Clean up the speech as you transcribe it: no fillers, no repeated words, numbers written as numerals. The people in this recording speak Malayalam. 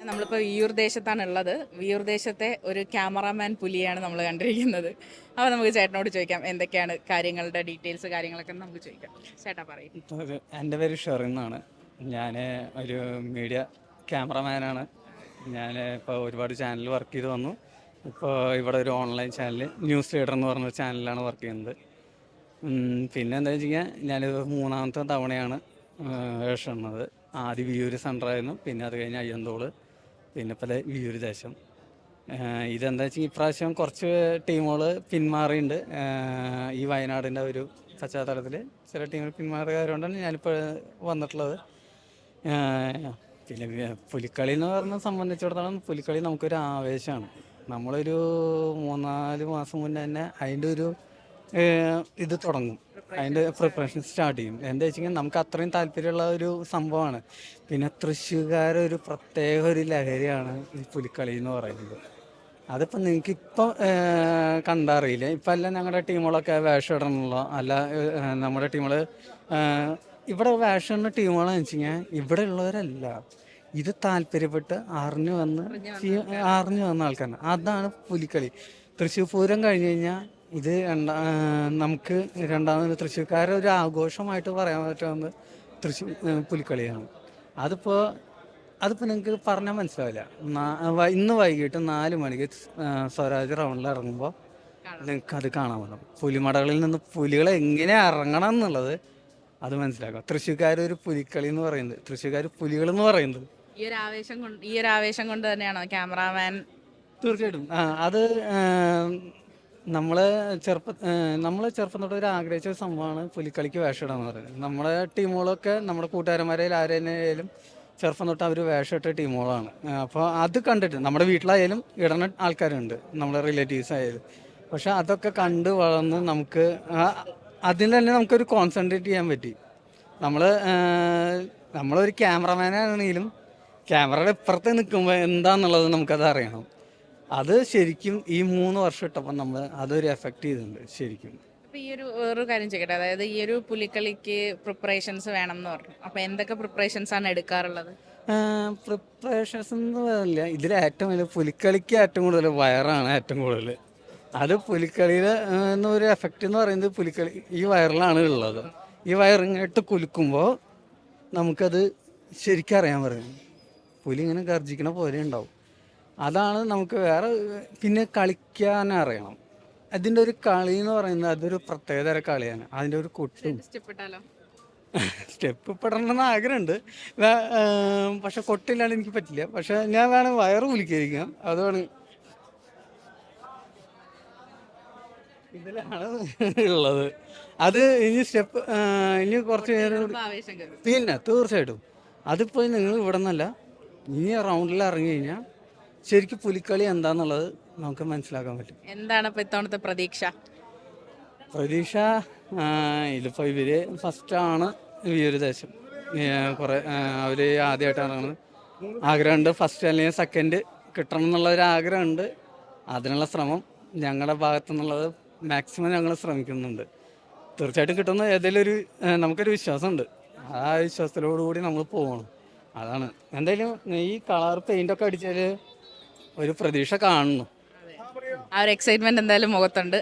നമ്മളിപ്പോൾ വിയ്യൂർ ദേശത്താണുള്ളത്. വിയ്യൂർ ദേശത്തെ ഒരു ക്യാമറാമാൻ പുലിയാണ് നമ്മൾ കണ്ടിരിക്കുന്നത്. അപ്പോൾ നമുക്ക് ചേട്ടനോട് ചോദിക്കാം എന്തൊക്കെയാണ് കാര്യങ്ങളുടെ ഡീറ്റെയിൽസ് കാര്യങ്ങളൊക്കെ നമുക്ക് ചോദിക്കാം. ചേട്ടാ പറയും. എൻ്റെ പേര് ഷെറിൻ എന്നാണ്. ഞാൻ ഒരു മീഡിയ ക്യാമറമാനാണ്. ഞാൻ ഇപ്പോൾ ഒരുപാട് ചാനൽ വർക്ക് ചെയ്ത് വന്നു. ഇപ്പോൾ ഇവിടെ ഒരു ഓൺലൈൻ ചാനൽ ന്യൂസ് ലീഡർ എന്ന് പറഞ്ഞ ചാനലിലാണ് വർക്ക് ചെയ്യുന്നത്. പിന്നെ എന്താ വെച്ച് കഴിഞ്ഞാൽ ഞാനിത് മൂന്നാമത്തെ തവണയാണ് വേഷമുള്ളത്. ആദ്യം വിയ്യൂർ സെൻറ്ററായിരുന്നു, പിന്നെ അത് കഴിഞ്ഞ് അയ്യന്തോള്, പിന്നെ ഇപ്പോൾ വിയ്യൂർ ദേശം. ഇതെന്താ വെച്ചാൽ ഇപ്രാവശ്യം കുറച്ച് ടീമുകൾ പിന്മാറിയിട്ടുണ്ട്. ഈ വയനാടിൻ്റെ ഒരു പശ്ചാത്തലത്തിൽ ചില ടീമുകൾ പിന്മാറിയതുകൊണ്ടാണ് ഞാനിപ്പോൾ വന്നിട്ടുള്ളത്. പിന്നെ പുലിക്കളി എന്ന് പറഞ്ഞ സംബന്ധിച്ചിടത്തോളം പുലിക്കളി നമുക്കൊരു ആവേശമാണ്. നമ്മളൊരു 3-4 മാസം മുന്നേ തന്നെ അതിൻ്റെ ഒരു ഇത് തുടങ്ങും, അതിൻ്റെ പ്രിപ്പറേഷൻ സ്റ്റാർട്ട് ചെയ്യും. എന്താ വെച്ച് കഴിഞ്ഞാൽ നമുക്ക് അത്രയും താല്പര്യമുള്ള ഒരു സംഭവമാണ്. പിന്നെ തൃശ്ശൂർക്കാരൊരു പ്രത്യേക ഒരു ലഹരിയാണ് ഈ പുലിക്കളി എന്ന് പറയുന്നത്. അതിപ്പോൾ നിങ്ങൾക്ക് ഇപ്പം കണ്ടറിയില്ല. ഇപ്പം അല്ല ഞങ്ങളുടെ ടീമുകളൊക്കെ വേഷം ഇടണമല്ലോ, അല്ല നമ്മുടെ ടീമുകൾ ഇവിടെ വേഷം ഇടുന്ന ടീമുകളെന്ന് വെച്ച് കഴിഞ്ഞാൽ ഇവിടെ ഉള്ളവരല്ല, ഇത് താല്പര്യപ്പെട്ട് അറിഞ്ഞു വന്ന ആൾക്കാരാണ്. അതാണ് പുലിക്കളി. തൃശ്ശൂർ പൂരം കഴിഞ്ഞ് കഴിഞ്ഞാൽ ഇത് നമുക്ക് രണ്ടാമത് തൃശ്ശൂർക്കാരുടെ ഒരു ആഘോഷമായിട്ട് പറയാൻ പറ്റുന്നത് തൃശ്ശൂർ പുലിക്കളിയാണ്. അതിപ്പോൾ നിങ്ങൾക്ക് പറഞ്ഞാൽ മനസ്സിലാവില്ല. ഇന്ന് വൈകിട്ട് 4 മണിക്ക് സ്വരാജ് റൗണ്ടിൽ ഇറങ്ങുമ്പോൾ നിങ്ങൾക്ക് അത് കാണാൻ പറ്റും. പുലിമടകളിൽ നിന്ന് പുലികൾ എങ്ങനെ ഇറങ്ങണം എന്നുള്ളത് അത് മനസ്സിലാക്കാം. തൃശ്ശൂർക്കാരൊരു പുലിക്കളി എന്ന് പറയുന്നത്, തൃശ്ശൂർക്കാർ പുലികൾ എന്ന് പറയുന്നത് ഈ ഒരു ആവേശം കൊണ്ട് തന്നെയാണോ ക്യാമറാമാൻ? തീർച്ചയായിട്ടും. അത് നമ്മൾ ചെറുപ്പം തൊട്ട് ഒരു ആഗ്രഹിച്ച ഒരു സംഭവമാണ് പുലിക്കളിക്ക് വേഷം ഇടാന്ന് പറയുന്നത്. നമ്മുടെ ടീമുകളൊക്കെ നമ്മുടെ കൂട്ടുകാരന്മാരിൽ ആരെയായാലും ചെറുപ്പം തൊട്ട് അവർ വേഷം ഇട്ട ടീമുകളാണ്. അപ്പോൾ അത് കണ്ടിട്ട് നമ്മുടെ വീട്ടിലായാലും ഇടുന്ന ആൾക്കാരുണ്ട്, നമ്മുടെ റിലേറ്റീവ്സ് ആയാലും. പക്ഷെ അതൊക്കെ കണ്ട് വളർന്ന് നമുക്ക് അതിൽ തന്നെ നമുക്കൊരു കോൺസെൻട്രേറ്റ് ചെയ്യാൻ പറ്റി. നമ്മളൊരു ക്യാമറമാനാണെങ്കിലും ക്യാമറയുടെ ഇപ്പുറത്ത് നിൽക്കുമ്പോൾ എന്താണെന്നുള്ളത് നമുക്കത് അറിയണം. അത് ശരിക്കും ഈ 3 വർഷം ഇട്ടപ്പോൾ നമ്മൾ അതൊരു എഫക്റ്റ് ചെയ്തിട്ടുണ്ട് ശരിക്കും. അപ്പോൾ ഈ വേറൊരു കാര്യം ചെയ്യട്ടെ, അതായത് ഈ ഒരു പുലിക്കളിക്ക് പ്രിപ്പറേഷൻസ് വേണം എന്ന് പറഞ്ഞു. അപ്പോൾ എന്തൊക്കെ പ്രിപ്പറേഷൻസ് ആണ് എടുക്കാറുള്ളത്? പ്രിപ്പറേഷൻസ് എന്ന് പറയില്ല, ഇതിൽ ഏറ്റവും വലിയ പുലിക്കളിക്ക് ഏറ്റവും കൂടുതൽ വയറാണ് ഏറ്റവും കൂടുതൽ. അത് പുലിക്കളിയിൽ ഒരു എഫക്റ്റ് എന്ന് പറയുന്നത് പുലിക്കളി ഈ വയറിലാണ് ഉള്ളത്. ഈ വയറിങ്ങോട്ട് കുലുക്കുമ്പോൾ നമുക്കത് ശരിക്കും അറിയാൻ പറയും. പുലി ഇങ്ങനെ ഗർജിക്കണ പോലെ ഉണ്ടാവും. അതാണ് നമുക്ക് വേറെ. പിന്നെ കളിക്കാൻ അറിയണം. അതിൻ്റെ ഒരു കളി എന്ന് പറയുന്നത് അതൊരു പ്രത്യേകതര കളിയാണ്. അതിൻ്റെ ഒരു കൊട്ടും സ്റ്റെപ്പ് പെടണമെന്ന് ആഗ്രഹമുണ്ട്. പക്ഷെ കൊട്ടില്ലാണ്ട് എനിക്ക് പറ്റില്ല. പക്ഷെ ഞാൻ വേണം വയറ് കുലിക്കായിരിക്കാം. അതാണ് ഇതിലാണ് ഉള്ളത്. അത് ഇനി സ്റ്റെപ്പ് ഇനി കുറച്ച് നേരം പിന്നെ തീർച്ചയായിട്ടും അതിപ്പോൾ നിങ്ങൾ ഇവിടെ നിന്നല്ല, ഇനി റൗണ്ടിൽ ഇറങ്ങി കഴിഞ്ഞാൽ ശരിക്കും പുലിക്കളി എന്താന്നുള്ളത് നമുക്ക് മനസ്സിലാക്കാൻ പറ്റും. എന്താണ് ഇപ്പോൾ ഇത്തവണത്തെ പ്രതീക്ഷ? ഇതിപ്പോൾ ഇവര് ഫസ്റ്റാണ് വിയ്യൂർ ദേശം. കുറേ അവർ ആദ്യമായിട്ട് ഇറങ്ങുന്നത്. ആഗ്രഹമുണ്ട് ഫസ്റ്റ് അല്ലെങ്കിൽ സെക്കൻഡ് കിട്ടണം എന്നുള്ളൊരു ആഗ്രഹമുണ്ട്. അതിനുള്ള ശ്രമം ഞങ്ങളുടെ ഭാഗത്തു നിന്നുള്ളത് മാക്സിമം ഞങ്ങൾ ശ്രമിക്കുന്നുണ്ട്. തീർച്ചയായിട്ടും കിട്ടുന്ന ഏതെങ്കിലും നമുക്കൊരു വിശ്വാസമുണ്ട്. ആ വിശ്വാസത്തോടുകൂടി നമ്മൾ പോകണം. അതാണ്. എന്തായാലും ഈ കളർ പെയിൻ്റൊക്കെ അടിച്ചാൽ ഒരു പ്രതീക്ഷ കാണുന്നു. ആ ഒരു എക്സൈറ്റ്മെന്റ് എന്തായാലും മുഖത്തുണ്ട്.